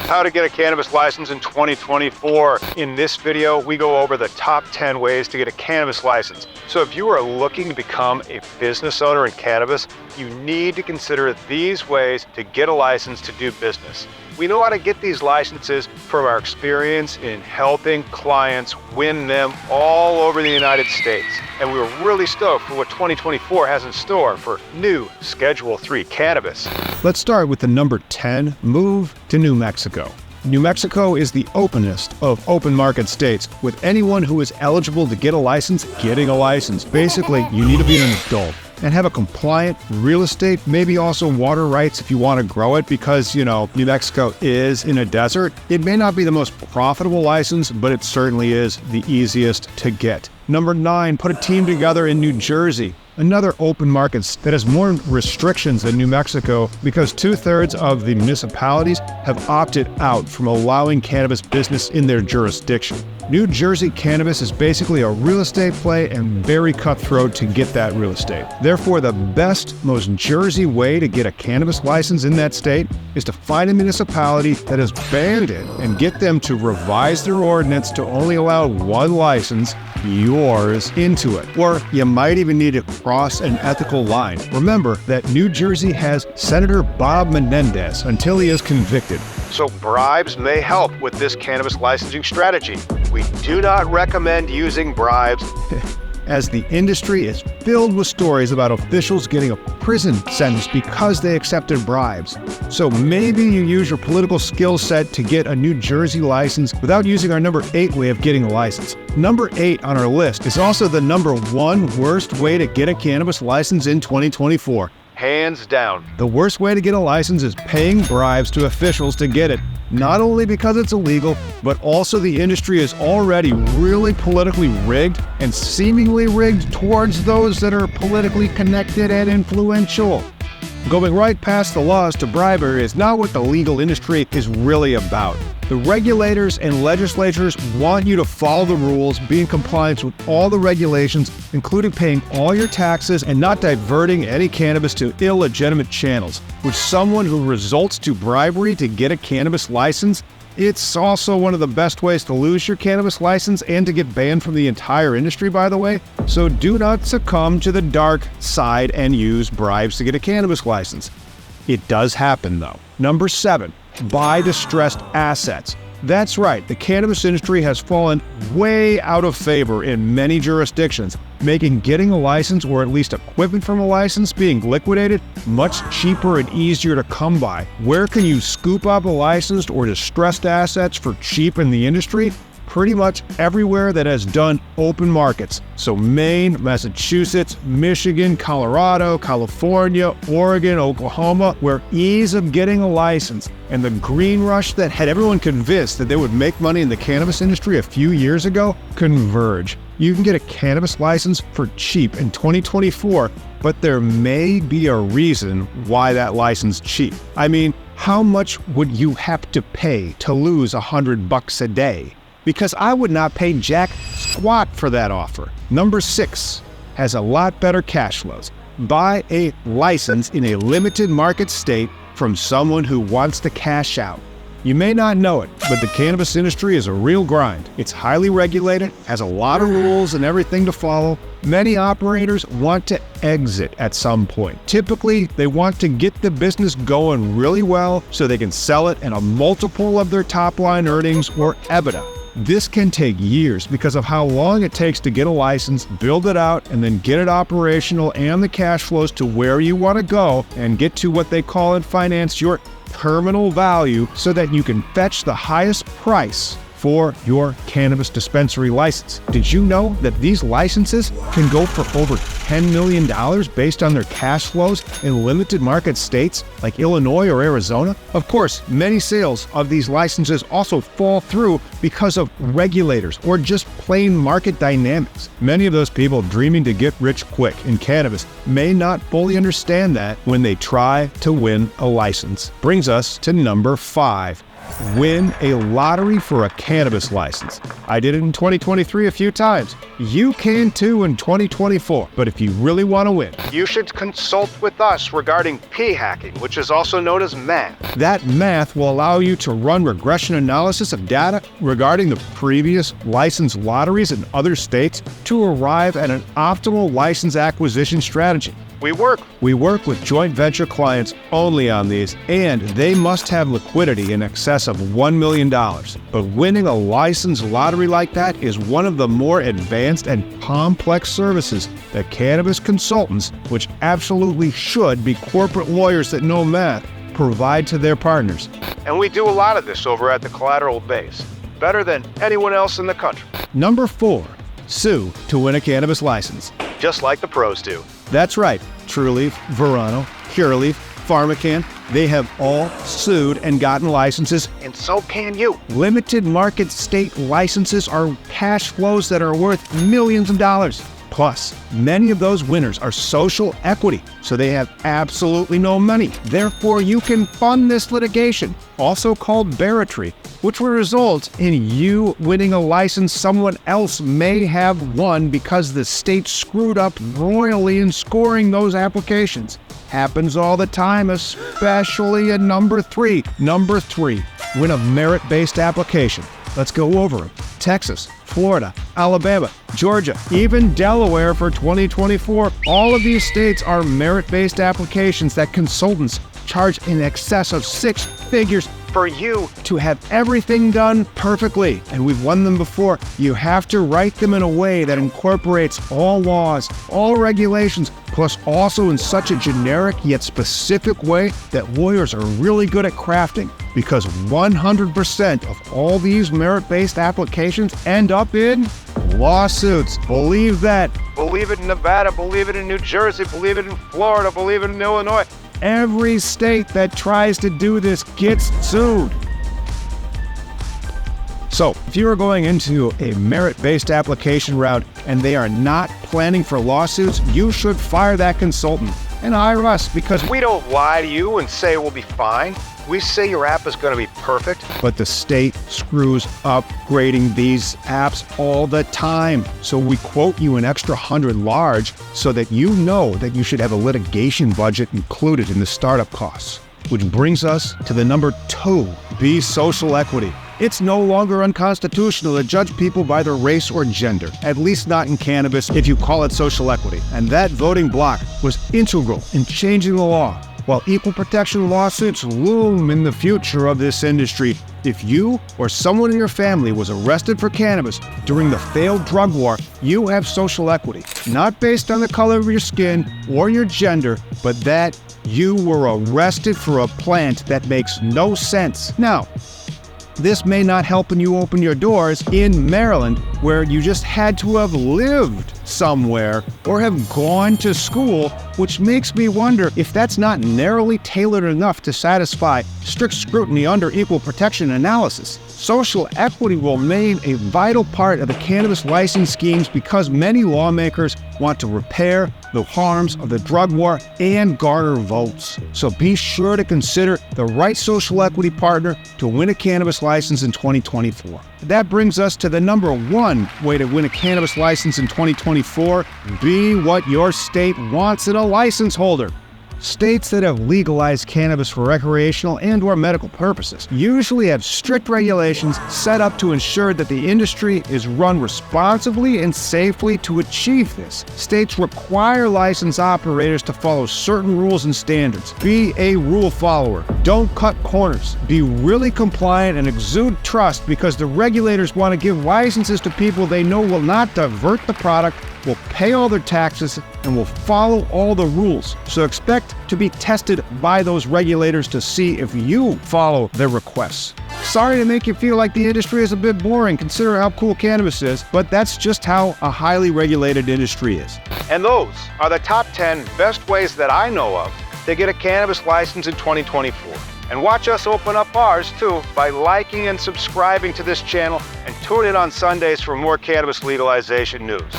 How to get a cannabis license in 2024. In this video, we go over the top 10 ways to get a cannabis license. So if you are looking to become a business owner in cannabis, you need to consider these ways to get a license to do business. We know how to get these licenses from our experience in helping clients win them all over the United States. And we were really stoked for what 2024 has in store for new Schedule III cannabis. Let's start with the number 10, move to New Mexico. New Mexico is the openest of open market states, with anyone who is eligible to get a license getting a license. Basically, you need to be an adult and have a compliant real estate, maybe also water rights if you want to grow it, because, New Mexico is in a desert. It may not be the most profitable license, but it certainly is the easiest to get. Number 9, put a team together in New Jersey. Another open market that has more restrictions than New Mexico because 2/3 of the municipalities have opted out from allowing cannabis business in their jurisdiction. New Jersey cannabis is basically a real estate play and very cutthroat to get that real estate. Therefore, the best, most Jersey way to get a cannabis license in that state is to find a municipality that has banned it and get them to revise their ordinance to only allow one license, yours, into it. Or you might even need to cross an ethical line. Remember that New Jersey has Senator Bob Menendez until he is convicted. So bribes may help with this cannabis licensing strategy. We do not recommend using bribes. As the industry is filled with stories about officials getting a prison sentence because they accepted bribes. So maybe you use your political skill set to get a New Jersey license without using our number 8 way of getting a license. Number 8 on our list is also the number 1 worst way to get a cannabis license in 2024. Hands down. The worst way to get a license is paying bribes to officials to get it. Not only because it's illegal, but also the industry is already really politically rigged and seemingly rigged towards those that are politically connected and influential. Going right past the laws to bribery is not what the legal industry is really about. The regulators and legislatures want you to follow the rules, be in compliance with all the regulations, including paying all your taxes and not diverting any cannabis to illegitimate channels. With someone who resorts to bribery to get a cannabis license, it's also one of the best ways to lose your cannabis license and to get banned from the entire industry, by the way. So do not succumb to the dark side and use bribes to get a cannabis license. It does happen, though. Number 7, buy distressed assets. That's right, the cannabis industry has fallen way out of favor in many jurisdictions, making getting a license, or at least equipment from a license, being liquidated much cheaper and easier to come by. Where can you scoop up a licensed or distressed assets for cheap in the industry? Pretty much everywhere that has done open markets. So Maine, Massachusetts, Michigan, Colorado, California, Oregon, Oklahoma, where ease of getting a license and the green rush that had everyone convinced that they would make money in the cannabis industry a few years ago converge. You can get a cannabis license for cheap in 2024, but there may be a reason why that license is cheap. I mean, how much would you have to pay to lose $100 a day? Because I would not pay jack squat for that offer. Number 6 has a lot better cash flows. Buy a license in a limited market state from someone who wants to cash out. You may not know it, but the cannabis industry is a real grind. It's highly regulated, has a lot of rules and everything to follow. Many operators want to exit at some point. Typically, they want to get the business going really well so they can sell it at a multiple of their top line earnings or EBITDA. This can take years because of how long it takes to get a license, build it out, and then get it operational and the cash flows to where you want to go and get to what they call in finance your terminal value so that you can fetch the highest price for your cannabis dispensary license. Did you know that these licenses can go for over $10 million based on their cash flows in limited market states like Illinois or Arizona? Of course, many sales of these licenses also fall through because of regulators or just plain market dynamics. Many of those people dreaming to get rich quick in cannabis may not fully understand that when they try to win a license. Brings us to number 5. Win a lottery for a cannabis license. I did it in 2023 a few times. You can too in 2024, but if you really want to win, you should consult with us regarding p-hacking, which is also known as math. That math will allow you to run regression analysis of data regarding the previous licensed lotteries in other states to arrive at an optimal license acquisition strategy. We work with joint venture clients only on these, and they must have liquidity in excess of $1 million. But winning a licensed lottery like that is one of the more advanced and complex services that cannabis consultants, which absolutely should be corporate lawyers that know math, provide to their partners. And we do a lot of this over at the Collateral Base, better than anyone else in the country. Number 4, sue to win a cannabis license. Just like the pros do. That's right. Trulieve, Verano, Curaleaf, PharmaCann, they have all sued and gotten licenses. And so can you. Limited market state licenses are cash flows that are worth millions of dollars. Plus, many of those winners are social equity, so they have absolutely no money. Therefore, you can fund this litigation, also called bribery, which will result in you winning a license someone else may have won because the state screwed up royally in scoring those applications. Happens all the time, especially in number 3. Number 3, win a merit-based application. Let's go over them. Texas, Florida, Alabama, Georgia, even Delaware for 2024. All of these states are merit-based applications that consultants charge in excess of 6 figures for you to have everything done perfectly. And we've won them before. You have to write them in a way that incorporates all laws, all regulations, plus also in such a generic yet specific way that lawyers are really good at crafting, because 100% of all these merit-based applications end up in lawsuits. Believe that. Believe it in Nevada, believe it in New Jersey, believe it in Florida, believe it in Illinois. Every state that tries to do this gets sued. So, if you are going into a merit-based application route and they are not planning for lawsuits, you should fire that consultant and hire us, because we don't lie to you and say we'll be fine. We say your app is going to be perfect. But the state screws up grading these apps all the time. So we quote you an extra 100 large so that you know that you should have a litigation budget included in the startup costs. Which brings us to the number 2, be social equity. It's no longer unconstitutional to judge people by their race or gender, at least not in cannabis if you call it social equity. And that voting block was integral in changing the law. While equal protection lawsuits loom in the future of this industry, if you or someone in your family was arrested for cannabis during the failed drug war, you have social equity, not based on the color of your skin or your gender, but that you were arrested for a plant that makes no sense. Now, this may not help when you open your doors in Maryland, where you just had to have lived somewhere or have gone to school, which makes me wonder if that's not narrowly tailored enough to satisfy strict scrutiny under equal protection analysis. Social equity will remain a vital part of the cannabis license schemes because many lawmakers want to repair the harms of the drug war and garner votes. So be sure to consider the right social equity partner to win a cannabis license in 2024. That brings us to the number 1 way to win a cannabis license in 2024. Be what your state wants in a license holder. States that have legalized cannabis for recreational and/or medical purposes usually have strict regulations set up to ensure that the industry is run responsibly and safely. To achieve this, states require licensed operators to follow certain rules and standards. Be a rule follower. Don't cut corners. Be really compliant and exude trust, because the regulators want to give licenses to people they know will not divert the product, will pay all their taxes, and will follow all the rules. So expect to be tested by those regulators to see if you follow their requests. Sorry to make you feel like the industry is a bit boring, considering how cool cannabis is, but that's just how a highly regulated industry is. And those are the top 10 best ways that I know of to get a cannabis license in 2024. And watch us open up ours too by liking and subscribing to this channel, and tune in on Sundays for more cannabis legalization news.